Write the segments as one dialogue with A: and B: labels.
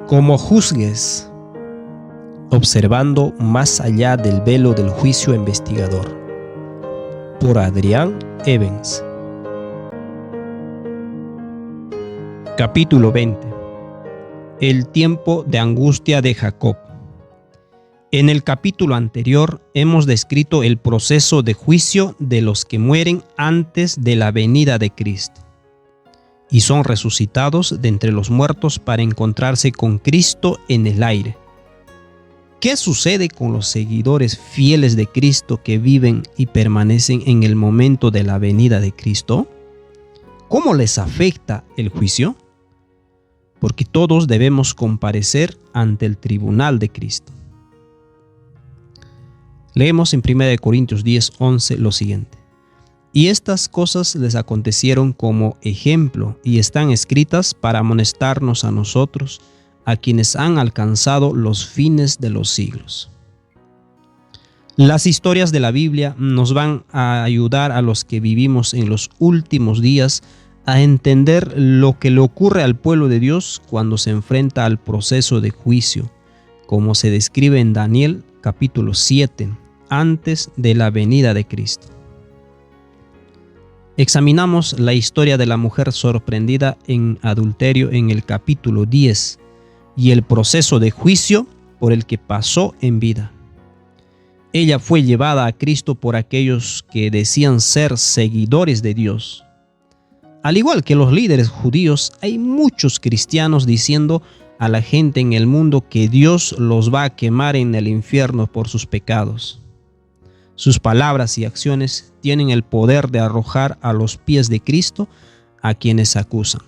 A: Como juzgues, observando más allá del velo del juicio investigador. Por Adrián Evans. Capítulo 20. El tiempo de angustia de Jacob. En el capítulo anterior hemos descrito el proceso de juicio de los que mueren antes de la venida de Cristo y son resucitados de entre los muertos para encontrarse con Cristo en el aire. ¿Qué sucede con los seguidores fieles de Cristo que viven y permanecen en el momento de la venida de Cristo? ¿Cómo les afecta el juicio? Porque todos debemos comparecer ante el tribunal de Cristo. Leemos en 1 Corintios 10:11 lo siguiente. Y estas cosas les acontecieron como ejemplo y están escritas para amonestarnos a nosotros, a quienes han alcanzado los fines de los siglos. Las historias de la Biblia nos van a ayudar a los que vivimos en los últimos días a entender lo que le ocurre al pueblo de Dios cuando se enfrenta al proceso de juicio, como se describe en Daniel capítulo 7, antes de la venida de Cristo. Examinamos la historia de la mujer sorprendida en adulterio en el capítulo 10 y el proceso de juicio por el que pasó en vida. Ella fue llevada a Cristo por aquellos que decían ser seguidores de Dios. Al igual que los líderes judíos, hay muchos cristianos diciendo a la gente en el mundo que Dios los va a quemar en el infierno por sus pecados. Sus palabras y acciones tienen el poder de arrojar a los pies de Cristo a quienes acusan.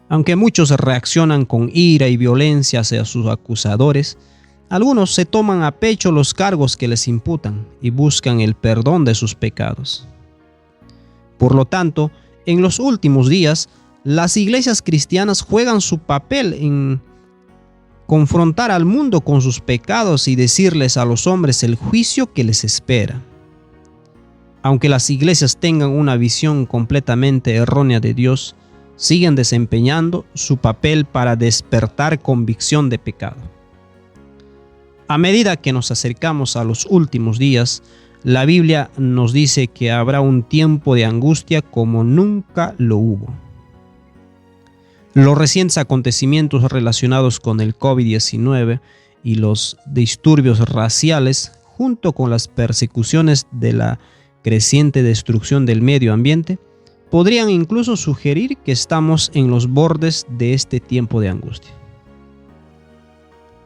A: Aunque muchos reaccionan con ira y violencia hacia sus acusadores, algunos se toman a pecho los cargos que les imputan y buscan el perdón de sus pecados. Por lo tanto, en los últimos días, las iglesias cristianas juegan su papel en confrontar al mundo con sus pecados y decirles a los hombres el juicio que les espera. Aunque las iglesias tengan una visión completamente errónea de Dios, siguen desempeñando su papel para despertar convicción de pecado. A medida que nos acercamos a los últimos días, la Biblia nos dice que habrá un tiempo de angustia como nunca lo hubo. Los recientes acontecimientos relacionados con el COVID-19 y los disturbios raciales, junto con las persecuciones de la creciente destrucción del medio ambiente, podrían incluso sugerir que estamos en los bordes de este tiempo de angustia.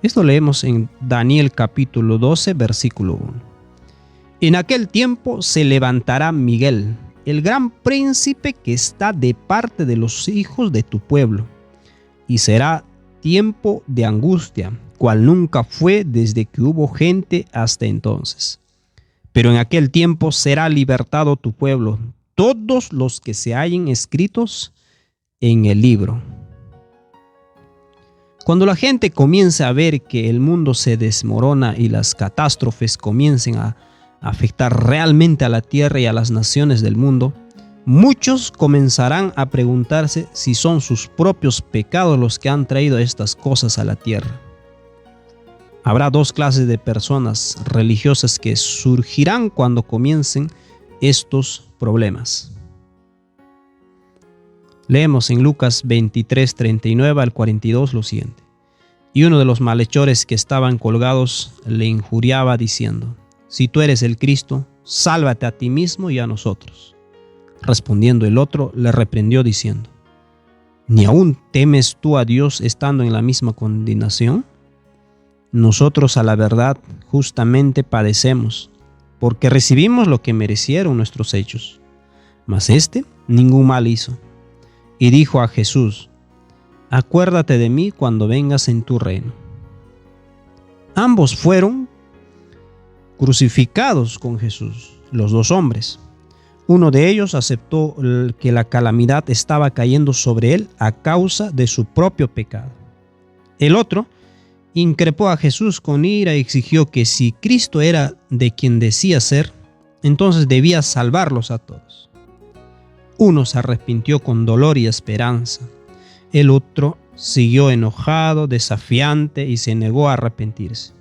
A: Esto leemos en Daniel capítulo 12, versículo 1. En aquel tiempo se levantará Miguel, el gran príncipe que está de parte de los hijos de tu pueblo, y será tiempo de angustia, cual nunca fue desde que hubo gente hasta entonces. Pero en aquel tiempo será libertado tu pueblo, todos los que se hallen escritos en el libro. Cuando la gente comience a ver que el mundo se desmorona y las catástrofes comiencen a afectar realmente a la tierra y a las naciones del mundo, muchos comenzarán a preguntarse si son sus propios pecados los que han traído estas cosas a la tierra. Habrá dos clases de personas religiosas que surgirán cuando comiencen estos problemas. Leemos en Lucas 23, 39 al 42 lo siguiente. Y uno de los malhechores que estaban colgados le injuriaba diciendo: si tú eres el Cristo, sálvate a ti mismo y a nosotros. Respondiendo el otro, le reprendió diciendo: ¿ni aún temes tú a Dios estando en la misma condenación? Nosotros a la verdad justamente padecemos, porque recibimos lo que merecieron nuestros hechos. Mas éste ningún mal hizo. Y dijo a Jesús: acuérdate de mí cuando vengas en tu reino. Ambos fueron crucificados con Jesús, los dos hombres. Uno de ellos aceptó que la calamidad estaba cayendo sobre él a causa de su propio pecado. El otro increpó a Jesús con ira y exigió que si Cristo era de quien decía ser, entonces debía salvarlos a todos. Uno se arrepintió con dolor y esperanza. El otro siguió enojado, desafiante y se negó a arrepentirse.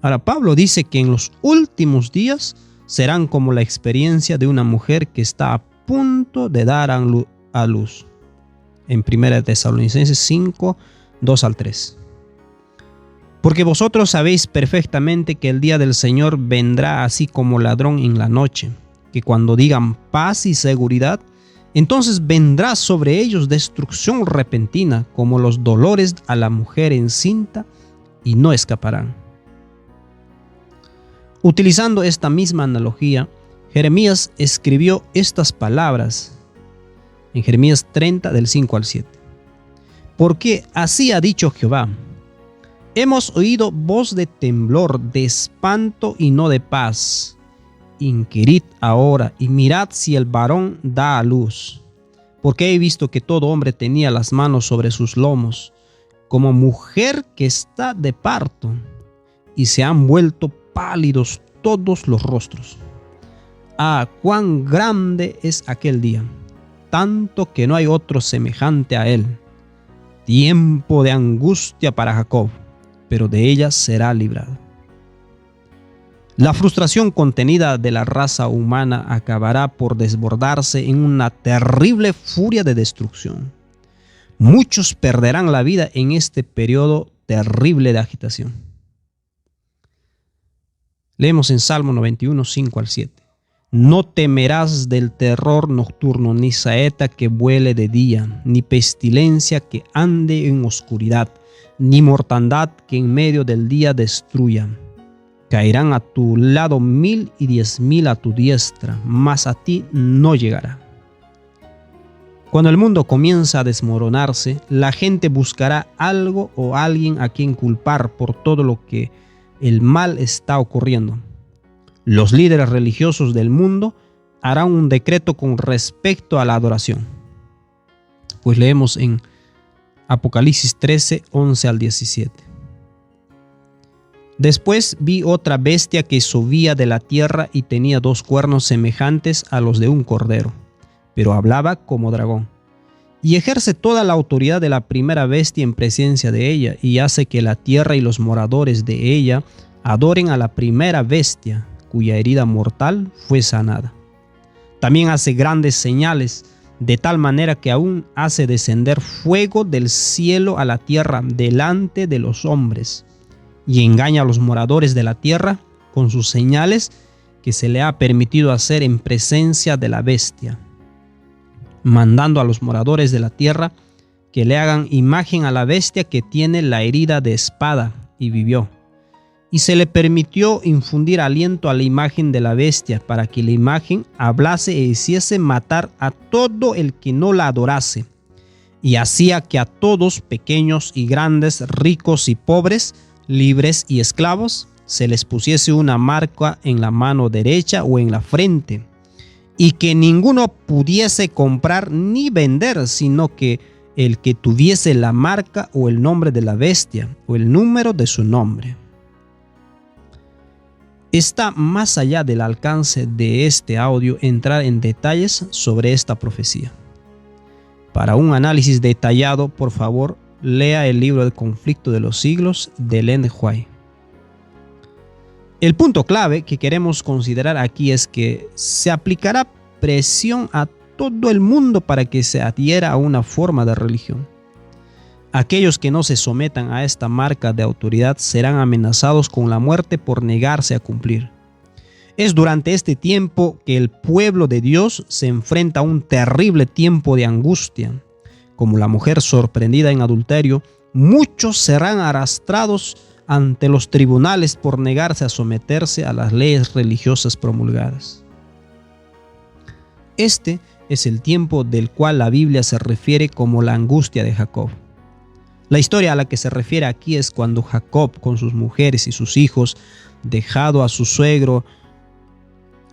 A: Ahora Pablo dice que en los últimos días serán como la experiencia de una mujer que está a punto de dar a luz. En 1 Tesalonicenses 5, 2 al 3. Porque vosotros sabéis perfectamente que el día del Señor vendrá así como ladrón en la noche, que cuando digan paz y seguridad, entonces vendrá sobre ellos destrucción repentina, como los dolores a la mujer encinta, y no escaparán. Utilizando esta misma analogía, Jeremías escribió estas palabras en Jeremías 30, del 5 al 7. Porque así ha dicho Jehová: hemos oído voz de temblor, de espanto y no de paz. Inquirid ahora y mirad si el varón da a luz. Porque he visto que todo hombre tenía las manos sobre sus lomos, como mujer que está de parto, y se han vuelto pálidos todos los rostros. Ah, cuán grande es aquel día, tanto que no hay otro semejante a él. Tiempo de angustia para Jacob, pero de ella será librado. La frustración contenida de la raza humana acabará por desbordarse en una terrible furia de destrucción. Muchos perderán la vida en este periodo terrible de agitación. Leemos en Salmo 91, 5 al 7. No temerás del terror nocturno, ni saeta que vuele de día, ni pestilencia que ande en oscuridad, ni mortandad que en medio del día destruya. Caerán a tu lado 1000 y 10,000 a tu diestra, mas a ti no llegará. Cuando el mundo comienza a desmoronarse, la gente buscará algo o alguien a quien culpar por todo lo que el mal está ocurriendo. Los líderes religiosos del mundo harán un decreto con respecto a la adoración. Pues leemos en Apocalipsis 13, 11 al 17. Después vi otra bestia que subía de la tierra y tenía 2 cuernos semejantes a los de un cordero, pero hablaba como dragón. Y ejerce toda la autoridad de la primera bestia en presencia de ella, y hace que la tierra y los moradores de ella adoren a la primera bestia, cuya herida mortal fue sanada. También hace grandes señales, de tal manera que aún hace descender fuego del cielo a la tierra delante de los hombres, y engaña a los moradores de la tierra con sus señales que se le ha permitido hacer en presencia de la bestia, mandando a los moradores de la tierra que le hagan imagen a la bestia que tiene la herida de espada y vivió. Y se le permitió infundir aliento a la imagen de la bestia, para que la imagen hablase e hiciese matar a todo el que no la adorase, y hacía que a todos, pequeños y grandes, ricos y pobres, libres y esclavos, se les pusiese una marca en la mano derecha o en la frente, y que ninguno pudiese comprar ni vender, sino que el que tuviese la marca o el nombre de la bestia o el número de su nombre. Está más allá del alcance de este audio entrar en detalles sobre esta profecía. Para un análisis detallado, por favor, lea el libro El conflicto de los siglos de Ellen White. El punto clave que queremos considerar aquí es que se aplicará presión a todo el mundo para que se adhiera a una forma de religión. Aquellos que no se sometan a esta marca de autoridad serán amenazados con la muerte por negarse a cumplir. Es durante este tiempo que el pueblo de Dios se enfrenta a un terrible tiempo de angustia. Como la mujer sorprendida en adulterio, muchos serán arrastrados ante los tribunales por negarse a someterse a las leyes religiosas promulgadas. Este es el tiempo del cual la Biblia se refiere como la angustia de Jacob. La historia a la que se refiere aquí es cuando Jacob, con sus mujeres y sus hijos, dejado a su suegro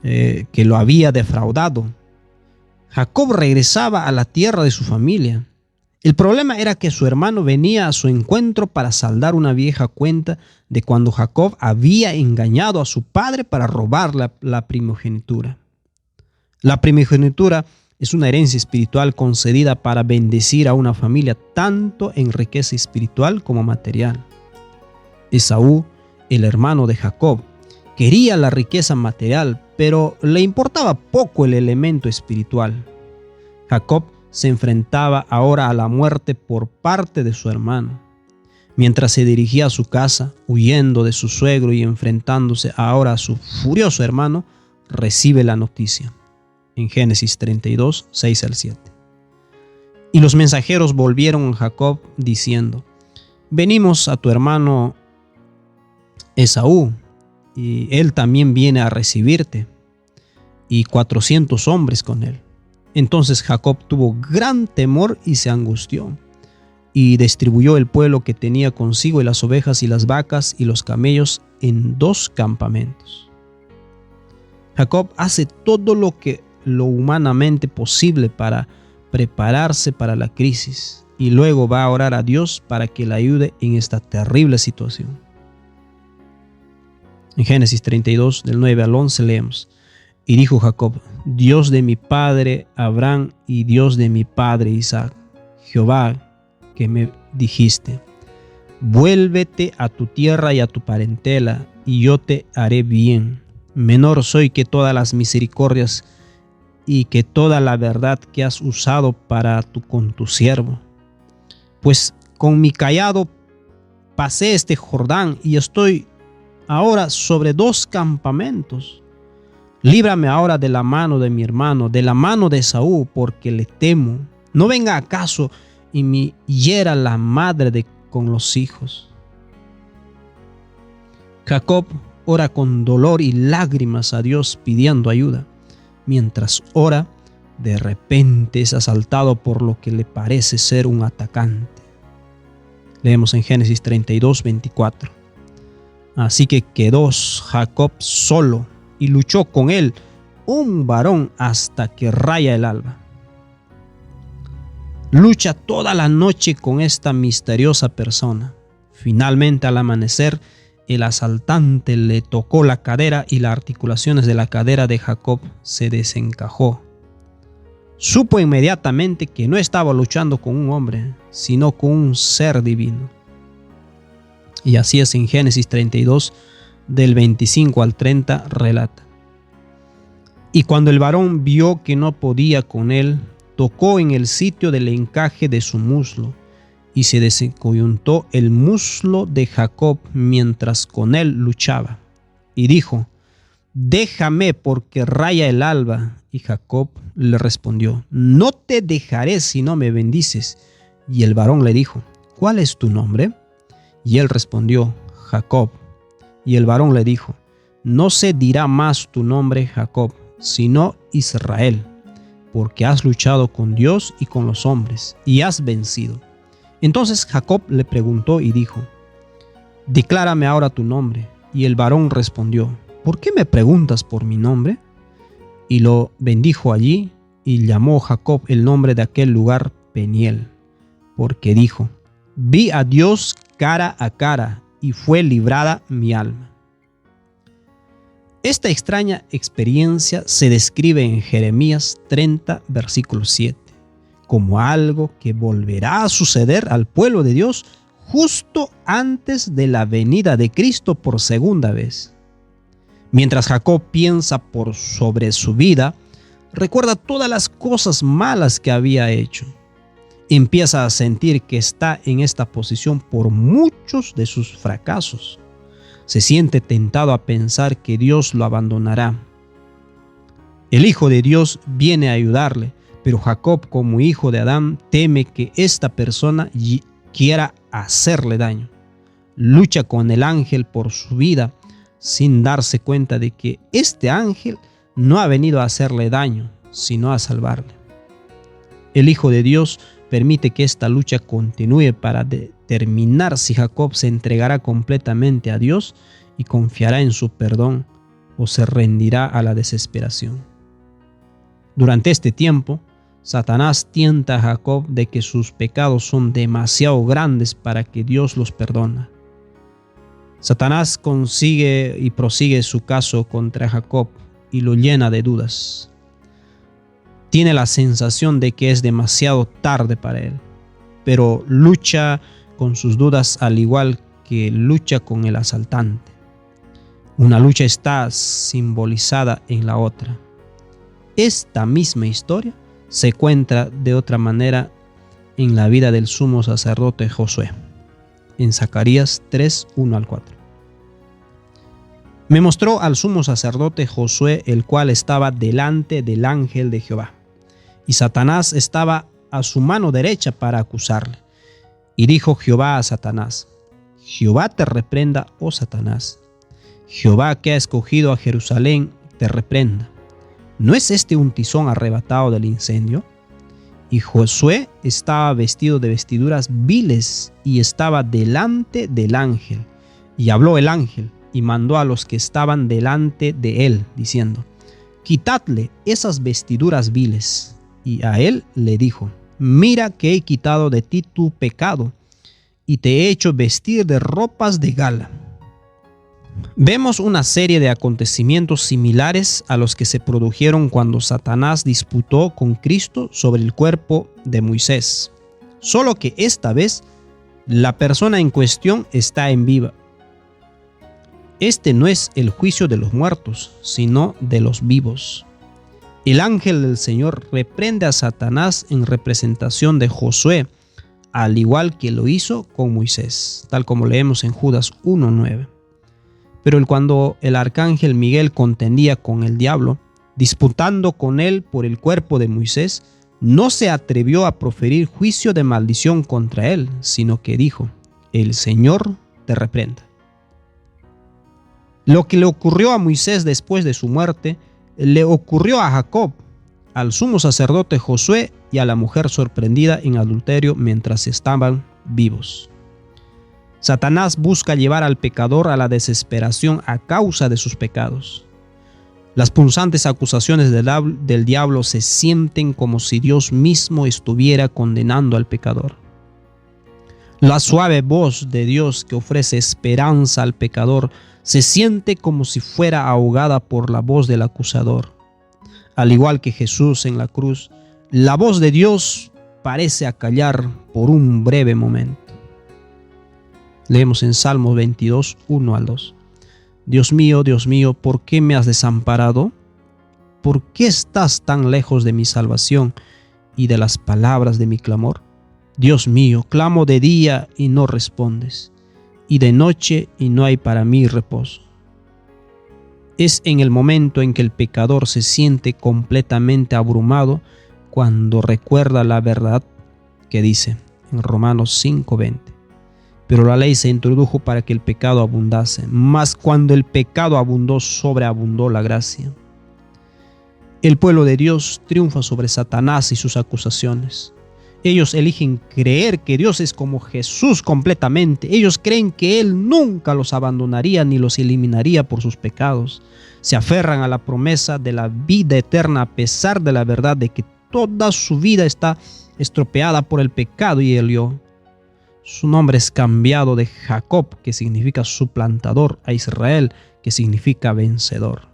A: que lo había defraudado, Jacob regresaba a la tierra de su familia. El problema era que su hermano venía a su encuentro para saldar una vieja cuenta de cuando Jacob había engañado a su padre para robar la primogenitura. La primogenitura es una herencia espiritual concedida para bendecir a una familia tanto en riqueza espiritual como material. Esaú, el hermano de Jacob, quería la riqueza material, pero le importaba poco el elemento espiritual. Jacob se enfrentaba ahora a la muerte por parte de su hermano. Mientras se dirigía a su casa, huyendo de su suegro y enfrentándose ahora a su furioso hermano, recibe la noticia. En Génesis 32, 6 al 7. Y los mensajeros volvieron a Jacob diciendo: venimos a tu hermano Esaú, y él también viene a recibirte, y 400 hombres con él. Entonces Jacob tuvo gran temor y se angustió, y distribuyó el pueblo que tenía consigo, y las ovejas y las vacas y los camellos, en 2 campamentos. Jacob hace todo lo humanamente posible para prepararse para la crisis, y luego va a orar a Dios para que le ayude en esta terrible situación. En Génesis 32, del 9 al 11 leemos: y dijo Jacob: Dios de mi padre Abraham y Dios de mi padre Isaac, Jehová, que me dijiste: vuélvete a tu tierra y a tu parentela, y yo te haré bien. Menor soy que todas las misericordias y que toda la verdad que has usado con tu siervo. Pues con mi cayado pasé este Jordán, y estoy ahora sobre 2 campamentos. Líbrame ahora de la mano de mi hermano, de la mano de Esaú, porque le temo. No venga acaso y me hiera la madre con los hijos. Jacob ora con dolor y lágrimas a Dios pidiendo ayuda. Mientras ora, de repente es asaltado por lo que le parece ser un atacante. Leemos en Génesis 32, 24. Así que quedó Jacob solo, y luchó con él un varón hasta que raya el alba. Lucha toda la noche con esta misteriosa persona. Finalmente, al amanecer, el asaltante le tocó la cadera, y las articulaciones de la cadera de Jacob se desencajó. Supo inmediatamente que no estaba luchando con un hombre, sino con un ser divino. Y así es en Génesis 32, del 25 al 30, relata: y cuando el varón vio que no podía con él, tocó en el sitio del encaje de su muslo, y se desencoyuntó el muslo de Jacob mientras con él luchaba. Y dijo: déjame, porque raya el alba. Y Jacob le respondió: no te dejaré si no me bendices. Y el varón le dijo: ¿cuál es tu nombre? Y él respondió: Jacob. Y el varón le dijo: no se dirá más tu nombre Jacob, sino Israel, porque has luchado con Dios y con los hombres, y has vencido. Entonces Jacob le preguntó y dijo: declárame ahora tu nombre. Y el varón respondió: ¿por qué me preguntas por mi nombre? Y lo bendijo allí, y llamó Jacob el nombre de aquel lugar Peniel, porque dijo: vi a Dios cara a cara, y fue librada mi alma. Esta extraña experiencia se describe en Jeremías 30, versículo 7, como algo que volverá a suceder al pueblo de Dios justo antes de la venida de Cristo por segunda vez. Mientras Jacob piensa sobre su vida, recuerda todas las cosas malas que había hecho. Empieza a sentir que está en esta posición por muchos de sus fracasos. Se siente tentado a pensar que Dios lo abandonará. El Hijo de Dios viene a ayudarle, pero Jacob, como hijo de Adán, teme que esta persona quiera hacerle daño. Lucha con el ángel por su vida, sin darse cuenta de que este ángel no ha venido a hacerle daño, sino a salvarle. El Hijo de Dios permite que esta lucha continúe para determinar si Jacob se entregará completamente a Dios y confiará en su perdón, o se rendirá a la desesperación. Durante este tiempo, Satanás tienta a Jacob de que sus pecados son demasiado grandes para que Dios los perdone. Satanás consigue y prosigue su caso contra Jacob y lo llena de dudas. Tiene la sensación de que es demasiado tarde para él, pero lucha con sus dudas al igual que lucha con el asaltante. Una lucha está simbolizada en la otra. Esta misma historia se cuenta de otra manera en la vida del sumo sacerdote Josué, en Zacarías 3, 1 al 4. Me mostró al sumo sacerdote Josué, el cual estaba delante del ángel de Jehová, y Satanás estaba a su mano derecha para acusarle. Y dijo Jehová a Satanás: Jehová te reprenda, oh Satanás. Jehová, que ha escogido a Jerusalén, te reprenda. ¿No es este un tizón arrebatado del incendio? Y Josué estaba vestido de vestiduras viles y estaba delante del ángel. Y habló el ángel y mandó a los que estaban delante de él, diciendo: Quitadle esas vestiduras viles. Y a él le dijo: Mira que he quitado de ti tu pecado y te he hecho vestir de ropas de gala. Vemos una serie de acontecimientos similares a los que se produjeron cuando Satanás disputó con Cristo sobre el cuerpo de Moisés, solo que esta vez la persona en cuestión está en vida. Este no es el juicio de los muertos, sino de los vivos. El ángel del Señor reprende a Satanás en representación de Josué, al igual que lo hizo con Moisés, tal como leemos en Judas 1:9. Pero cuando el arcángel Miguel contendía con el diablo, disputando con él por el cuerpo de Moisés, no se atrevió a proferir juicio de maldición contra él, sino que dijo: El Señor te reprenda. Lo que le ocurrió a Moisés después de su muerte, le ocurrió a Jacob, al sumo sacerdote Josué y a la mujer sorprendida en adulterio mientras estaban vivos. Satanás busca llevar al pecador a la desesperación a causa de sus pecados. Las punzantes acusaciones del diablo se sienten como si Dios mismo estuviera condenando al pecador. La suave voz de Dios que ofrece esperanza al pecador se siente como si fuera ahogada por la voz del acusador. Al igual que Jesús en la cruz, la voz de Dios parece acallar por un breve momento. Leemos en Salmos 22, 1 al 2. Dios mío, ¿por qué me has desamparado? ¿Por qué estás tan lejos de mi salvación y de las palabras de mi clamor? Dios mío, clamo de día y no respondes, y de noche y no hay para mí reposo. Es en el momento en que el pecador se siente completamente abrumado cuando recuerda la verdad que dice en Romanos 5:20. Pero la ley se introdujo para que el pecado abundase, mas cuando el pecado abundó, sobreabundó la gracia. El pueblo de Dios triunfa sobre Satanás y sus acusaciones. Ellos eligen creer que Dios es como Jesús completamente. Ellos creen que Él nunca los abandonaría ni los eliminaría por sus pecados. Se aferran a la promesa de la vida eterna a pesar de la verdad de que toda su vida está estropeada por el pecado y el yo. Su nombre es cambiado de Jacob, que significa suplantador, a Israel, que significa vencedor.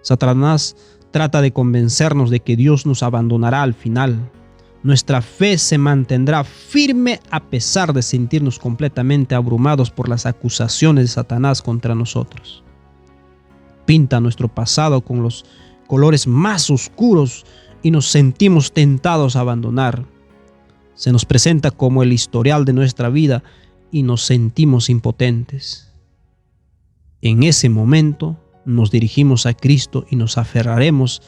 A: Satanás trata de convencernos de que Dios nos abandonará al final. Nuestra fe se mantendrá firme a pesar de sentirnos completamente abrumados por las acusaciones de Satanás contra nosotros. Pinta nuestro pasado con los colores más oscuros y nos sentimos tentados a abandonar. Se nos presenta como el historial de nuestra vida y nos sentimos impotentes. En ese momento nos dirigimos a Cristo y nos aferraremos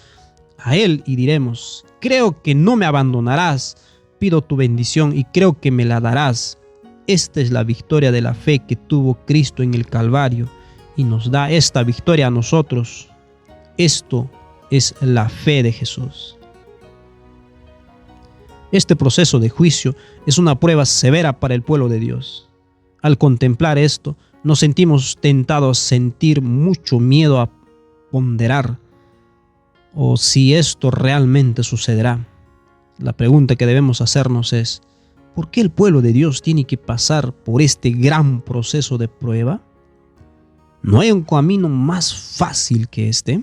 A: a Él y diremos: creo que no me abandonarás, pido tu bendición y creo que me la darás. Esta es la victoria de la fe que tuvo Cristo en el Calvario y nos da esta victoria a nosotros. Esto es la fe de Jesús. Este proceso de juicio es una prueba severa para el pueblo de Dios. Al contemplar esto, nos sentimos tentados a sentir mucho miedo a ponderar o si esto realmente sucederá. La pregunta que debemos hacernos es: ¿por qué el pueblo de Dios tiene que pasar por este gran proceso de prueba? ¿No hay un camino más fácil que este?